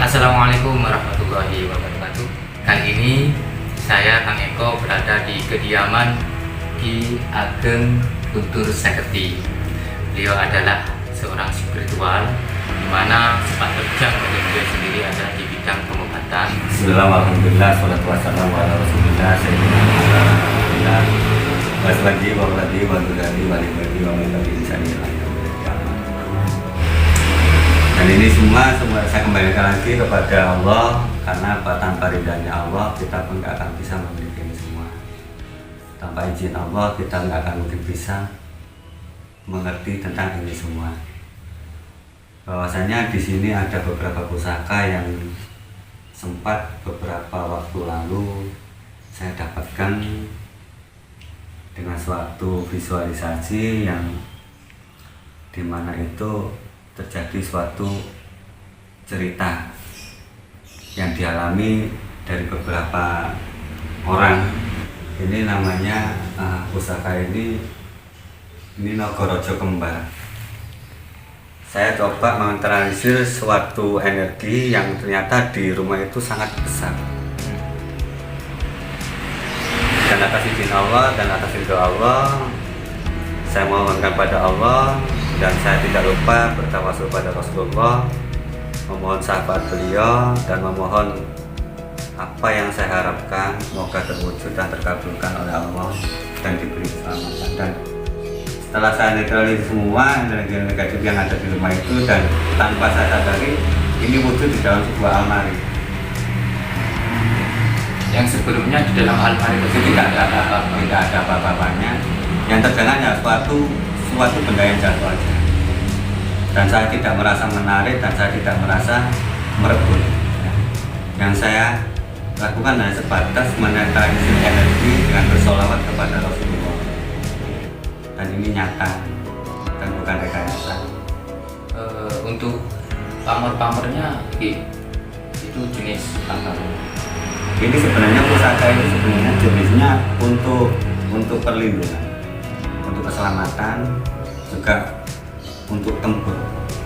Assalamualaikum warahmatullahi wabarakatuh. Kali ini saya Kang Eko berada di kediaman Ki Ageng Guntur Seketi. Beliau adalah seorang spiritual di mana sepak terjang bagi beliau sendiri adalah di bidang pengobatan. Bismillahirrahmanirrahim. Wassalatu wassalamu ala Rasulillah sayyidina Muhammad waswadi wa waladi wa dzurriyyati wa libadi wa min insani. Dan ini semua saya kembalikan lagi kepada Allah, karena tanpa ridhanya Allah kita pun nggak akan bisa memiliki ini semua. Tanpa izin Allah kita nggak akan mungkin bisa mengerti tentang ini semua. Bahwasanya di sini ada beberapa pusaka yang sempat beberapa waktu lalu saya dapatkan dengan suatu visualisasi yang dimana itu terjadi suatu cerita yang dialami dari beberapa orang. Ini namanya pusaka ini Nogorojo Kembar. Saya coba menganalisir suatu energi yang ternyata di rumah itu sangat besar. Dan atas izin Allah dan atas ridho Allah, saya mohonkan pada Allah dan saya tidak lupa bertawasul pada Rasulullah, memohon syafaat beliau dan memohon apa yang saya harapkan semoga terwujud dan terkabulkan oleh Allah dan diberi keselamatan. Dan setelah saya netralisir semua energi negatif yang ada di rumah itu, dan tanpa saya sadari ini wujud di dalam sebuah almari Yang sebelumnya di dalam almari itu tidak ada apa-apanya. Yang terdengar ya suatu benda yang jatuh aja, dan saya tidak merasa menarik dan saya tidak merasa merebut. Yang saya lakukan hanya sebatas menetralisir energi dengan bersolawat kepada Rasulullah, dan ini nyata dan bukan rekayasa. Untuk pamor-pamornya itu jenis apa? Ini sebenarnya pusaka ini sebenarnya jenisnya untuk perlindungan, untuk keselamatan, juga untuk tempur.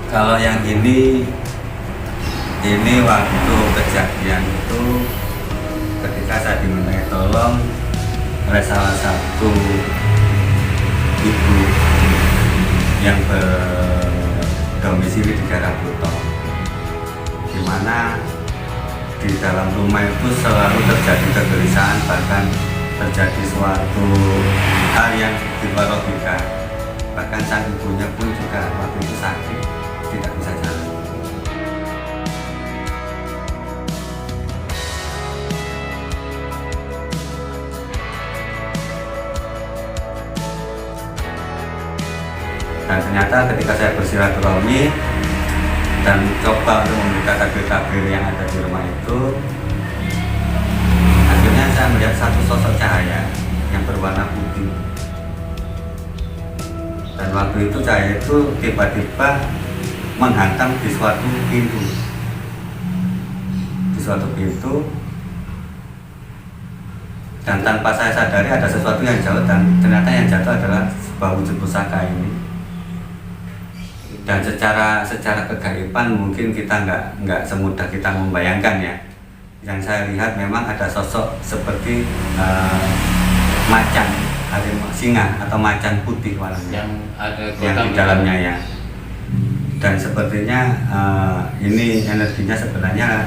Kalau yang ini waktu kejadian itu ketika saya diminta tolong oleh salah satu ibu yang berdomisili di daerah Buton, di mana di dalam rumah itu selalu terjadi kegelisahan, bahkan terjadi suatu hal yang di luar logika. Bahkan sang ibunya pun juga waktu itu sakit, tidak bisa jalan. Dan ternyata ketika saya bersilaturahmi dan coba untuk membuka tabir-tabir yang ada di rumah itu, akhirnya saya melihat satu sosok cahaya yang berwarna putih. Dan waktu itu cahaya itu tiba-tiba menghantam di suatu pintu, dan tanpa saya sadari ada sesuatu yang jatuh, dan ternyata yang jatuh adalah sebuah wujud pusaka ini. Dan secara kegaiban mungkin kita nggak semudah kita membayangkan ya. Yang saya lihat memang ada sosok seperti macan, singa atau macan putih warnanya yang di dalamnya ya. Dan sepertinya ini energinya sebenarnya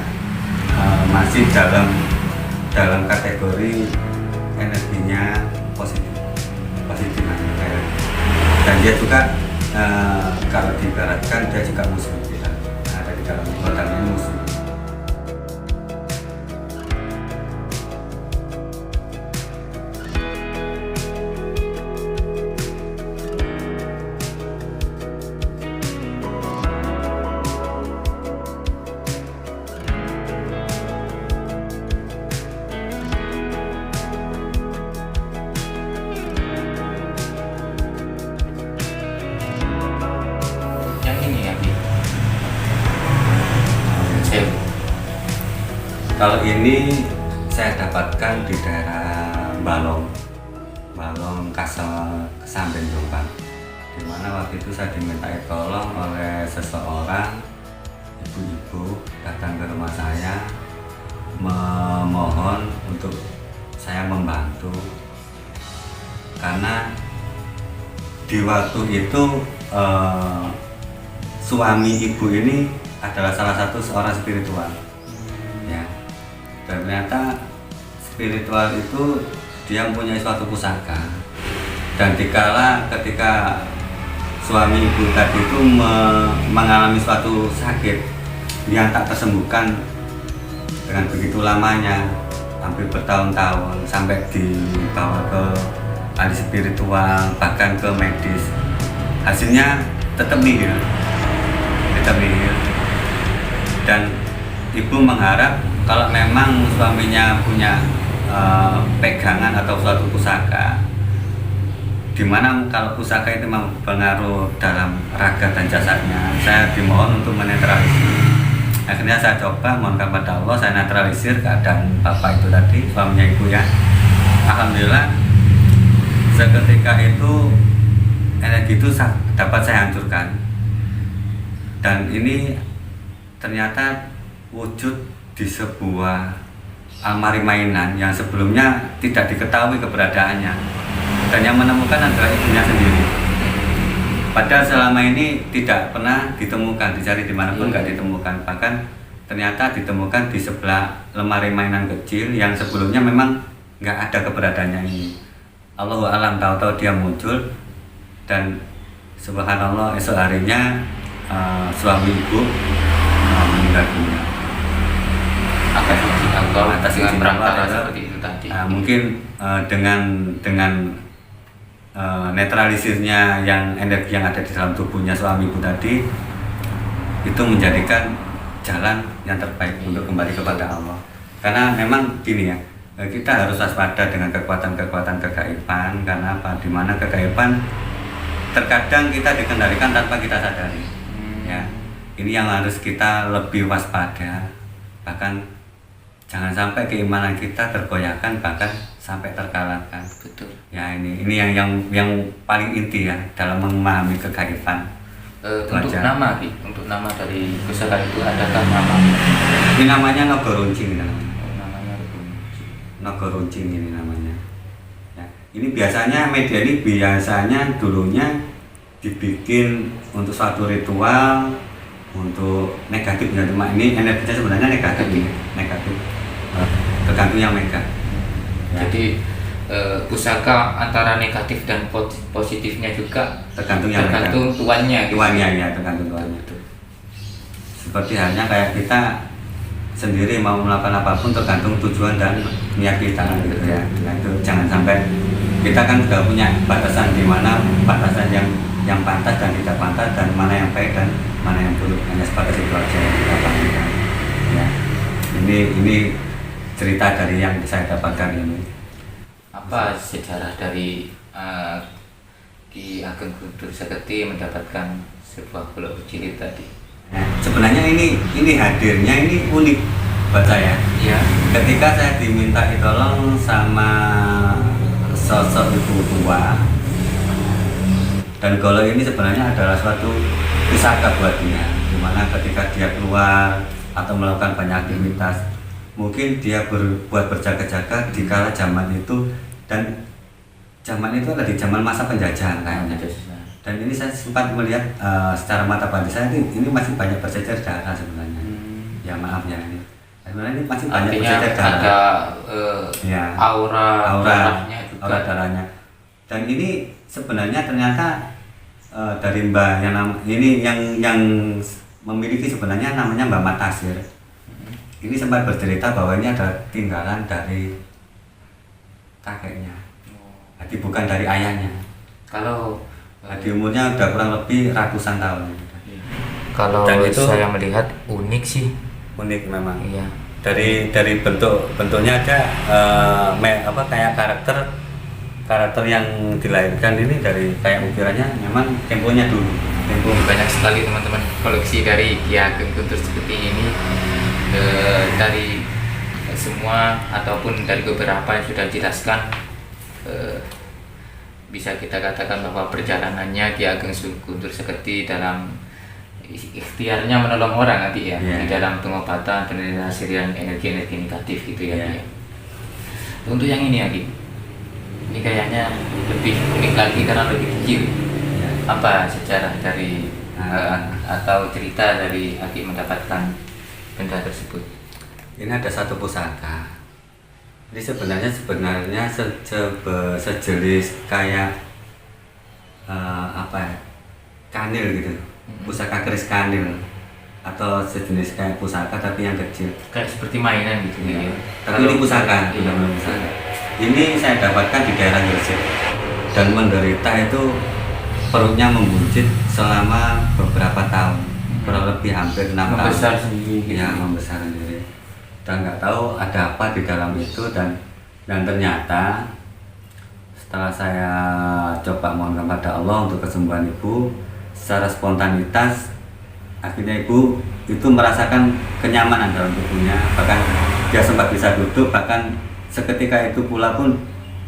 masih dalam kategori energinya positif. Dan dia juga kalau diibaratkan dia juga musuh kita, ada di dalam kodamnya musuh. Kalau ini saya dapatkan di daerah Balong Kesamben Jombang, di mana waktu itu saya diminta tolong oleh seseorang ibu-ibu datang ke rumah saya memohon untuk saya membantu, karena di waktu itu suami ibu ini adalah salah satu seorang spiritual ya, dan ternyata spiritual itu dia mempunyai suatu pusaka, dan ketika suami ibu tadi itu mengalami suatu sakit yang tak tersembuhkan dengan begitu lamanya, hampir bertahun-tahun, sampai dibawa ke ahli spiritual, bahkan ke medis, hasilnya tetap nihil. Dan ibu mengharap kalau memang suaminya punya pegangan atau suatu pusaka, dimana kalau pusaka itu memang berpengaruh dalam raga dan jasadnya, saya dimohon untuk menetralisir. Akhirnya saya coba mohon kepada Allah, saya netralisir keadaan bapak itu tadi, suaminya ibu ya. Alhamdulillah seketika itu energi itu dapat saya hancurkan, dan ini ternyata wujud di sebuah almari mainan yang sebelumnya tidak diketahui keberadaannya, dan yang menemukan adalah ibunya sendiri. Padahal selama ini tidak pernah ditemukan, dicari dimanapun nggak ditemukan, bahkan ternyata ditemukan di sebelah lemari mainan kecil yang sebelumnya memang nggak ada keberadaannya ini. Allahu alam, tahu-tahu dia muncul, dan subhanallah esok harinya suami ibu meninggal dunia atas izin Allah, atas izin perantara Allah. seperti itu tadi. Mungkin dengan netralisirnya yang energi yang ada di dalam tubuhnya suami ibu tadi itu menjadikan jalan yang terbaik untuk kembali kepada Allah. Karena memang gini ya, kita harus waspada dengan kekuatan-kekuatan kegaiban. Karena apa? Dimana kegaiban terkadang kita dikendalikan tanpa kita sadari. Ya, ini yang harus kita lebih waspada. Bahkan jangan sampai keimanan kita tergoyahkan, bahkan sampai terkalahkan. Betul. Ya, ini yang paling inti ya dalam memahami kegaiban. Untuk nama, Ki, untuk nama dari pusaka itu adakah nama? Ini namanya Nogoruncing namanya. Namanya Nogoruncing ini namanya. Ya, ini biasanya media ini biasanya dulunya dibikin untuk suatu ritual untuk negatif, ya, cuma ini energinya sebenarnya negatif. Tergantung yang megang. Ya. Jadi pusaka antara negatif dan positifnya juga tergantung yang megang. tuannya. Tuannya ya, tergantung tuannya. Seperti halnya kayak kita sendiri mau melakukan apapun tergantung tujuan dan niat kita gitu ya. Nah, itu jangan sampai kita kan sudah punya batasan, di mana batasan yang pantas dan tidak pantas, dan mana yang baik dan mana yang buruk, hanya sebatas itu aja yang kita pahamkan. Ya, ini cerita dari yang saya dapatkan ini. Apa sejarah dari Ki Ageng Guntur Seketi mendapatkan sebuah pulau kecil tadi? Nah, sebenarnya ini hadirnya ini unik buat saya. Iya. Ketika saya diminta ditolong sama sosok ibu tua, dan kalau ini sebenarnya adalah suatu pusaka buat dia, dimana ketika dia keluar atau melakukan banyak aktivitas, mungkin dia buat berjaga-jaga di kala zaman itu, dan zaman itu adalah di zaman masa penjajahan kayaknya. Dan ini saya sempat melihat secara mata batin saya ini masih banyak bercecer darah sebenarnya. Ya maaf ya, ini sebenarnya ini masih banyak bercecer darah. Ada ya, aura darahnya. Dan ini sebenarnya ternyata dari Mbak yang memiliki sebenarnya namanya Mbak Matasir. Ini sempat bercerita bahwa ini adalah tinggalan dari kakeknya. Jadi bukan dari ayahnya. Kalau di umurnya udah kurang lebih ratusan tahun. Kalau dan itu saya melihat unik sih. Unik memang. Iya. Dari bentuknya ada kayak karakter yang dilahirkan ini dari kayak ukirannya memang temponya dulu. Banyak sekali teman-teman koleksi dari Ki Ageng Guntur seperti ini, dari semua ataupun dari beberapa yang sudah dijelaskan, bisa kita katakan bahwa perjalanannya Ki Ageng Guntur Seketi dalam ikhtiarnya menolong orang nanti ya, Iya. di dalam pengobatan penelitian energi-energi negatif gitu ya. Iya. Ki, ya. Untuk yang ini ya Ki, ini kayaknya lebih unik lagi karena lebih kecil. Ya. Apa sejarah dari atau cerita dari Aki mendapatkan benda tersebut? Ini ada satu pusaka. Ini sebenarnya sejenis kayak apa ya, kanil gitu, pusaka keris kanil atau sejenis kayak pusaka tapi yang kecil. Kayak seperti mainan gitu ya. Tapi ini pusaka, Iya. benar-benar pusaka. Ini saya dapatkan di daerah Gresik dan menderita itu perutnya membuncit selama beberapa tahun, kurang lebih hampir 6 tahun. Membesar sendiri gitu. Ya, membesar sendiri. Dan nggak tahu ada apa di dalam itu, dan ternyata setelah saya coba mohon kepada Allah untuk kesembuhan ibu, secara spontanitas akhirnya ibu itu merasakan kenyamanan dalam tubuhnya, bahkan dia sempat bisa duduk, bahkan seketika itu pula pun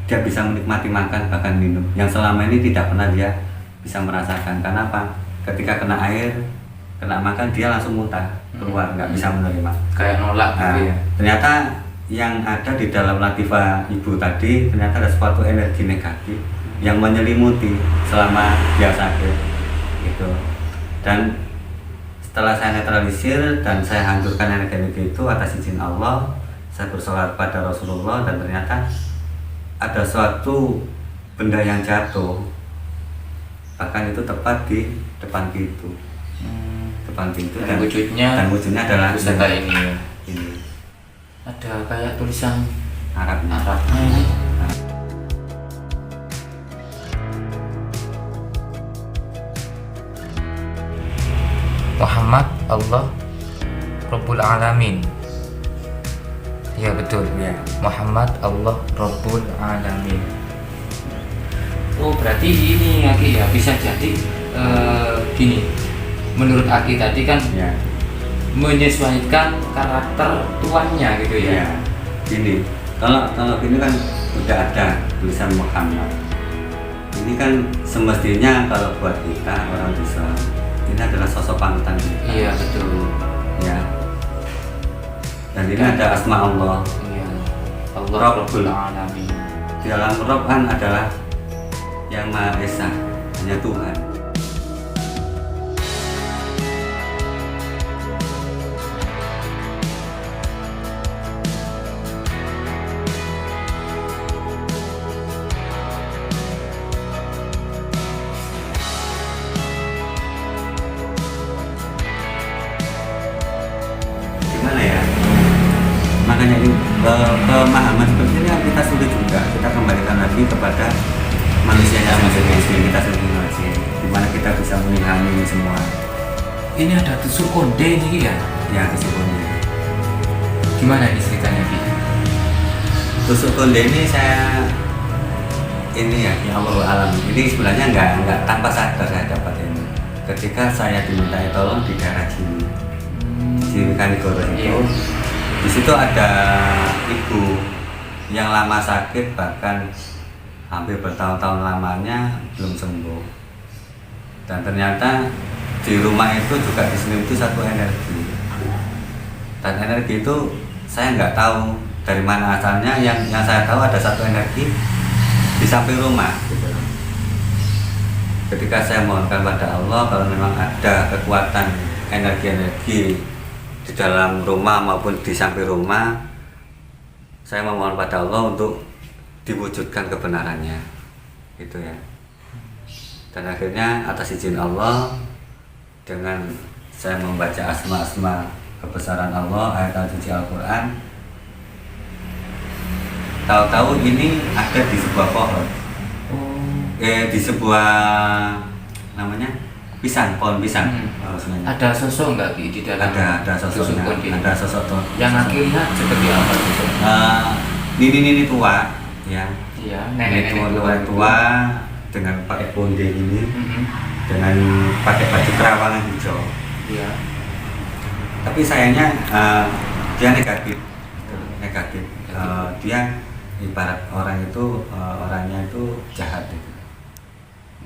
dia bisa menikmati makan bahkan minum yang selama ini tidak pernah dia bisa merasakan. Karena apa? Ketika kena air, kena makan, dia langsung muntah keluar, nggak bisa menerima. Kayak nolak Nah, gitu ya. ternyata yang ada di dalam latifah ibu tadi ternyata ada suatu energi negatif yang menyelimuti selama dia sakit gitu. Dan setelah saya netralisir dan saya hancurkan energi itu atas izin Allah, saya bersolat pada Rasulullah, dan ternyata ada suatu benda yang jatuh, bahkan itu tepat di depan pintu. Depan pintu, Dan wujudnya adalah pusaka ini ya. ini Ada kayak tulisan Arabnya. Arabnya ini. Muhammad Allah Rabbul Alamin. Ya betul. Ya. Muhammad Allah Rabbul Alamin. Oh berarti ini Aki ya, bisa jadi gini. Menurut Aki tadi kan Ya. menyesuaikan karakter tuannya gitu ya. Ya. Gini, kalau ini kan udah ada tulisan Muhammad. Ini kan semestinya kalau buat kita orang Islam, ini adalah sosok panutan kita. Iya betul. Ya. Dan ini ada asma Allah. Iya. Allah Rabbul. Rabbul Alamin. Di dalam Rabb kan adalah yang Maha Esa, hanya Tuhan. Gimana ya? Makanya ini pemahaman seperti ini yang kita sulit juga. Kita kembalikan lagi kepada manusianya masing-masing, kita sendiri, dimana kita bisa memahami ini semua. Ini ada tusuk konde nih ya. Ya, kesimpulannya. Gimana ini ceritanya Ki? Tusuk konde ini saya ini ya Allah alam. Ini sebenarnya nggak tanpa sadar saya dapat ini. Ketika saya dimintai tolong di daerah Jini Kanigoro itu, Iya. di situ ada ibu yang lama sakit, bahkan hampir bertahun-tahun lamanya belum sembuh. Dan ternyata di rumah itu juga diselimuti satu energi. Dan energi itu saya nggak tahu dari mana asalnya. Yang saya tahu ada satu energi di samping rumah. Gitu. Ketika saya mohonkan pada Allah kalau memang ada kekuatan energi-energi di dalam rumah maupun di samping rumah, saya memohon pada Allah untuk diwujudkan kebenarannya, gitu ya. Dan akhirnya atas izin Allah, dengan saya membaca asma-asma kebesaran Allah, ayat suci Al-Quran, tahu-tahu ini ada di sebuah pohon, di sebuah namanya pisang, pohon pisang. Ada sosok nggak Ki di dalam? Ada tusuk sosoknya, konde? ada sosok tuh. Yang Aki lihat seperti apa sosok? Nini tua, ya. Iya, Nenek nenek-nenek tua dengan pakai konde ini, Mm-mm. dengan pakai baju kerawangan hijau. Iya. Tapi sayangnya dia negatif. Dia ibarat orang itu orangnya itu jahat gitu.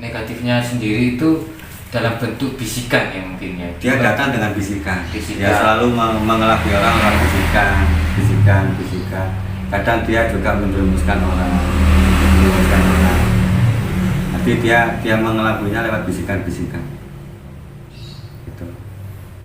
Negatifnya sendiri itu dalam bentuk bisikan ya mungkin ya. Dia datang dengan bisikan. Bisikan. Dia selalu mengelabui orang lewat bisikan, bisikan, bisikan. Kadang dia juga menjerumuskan orang. Menjerumuskan orang. Nanti dia mengelabuinya lewat bisikan-bisikan.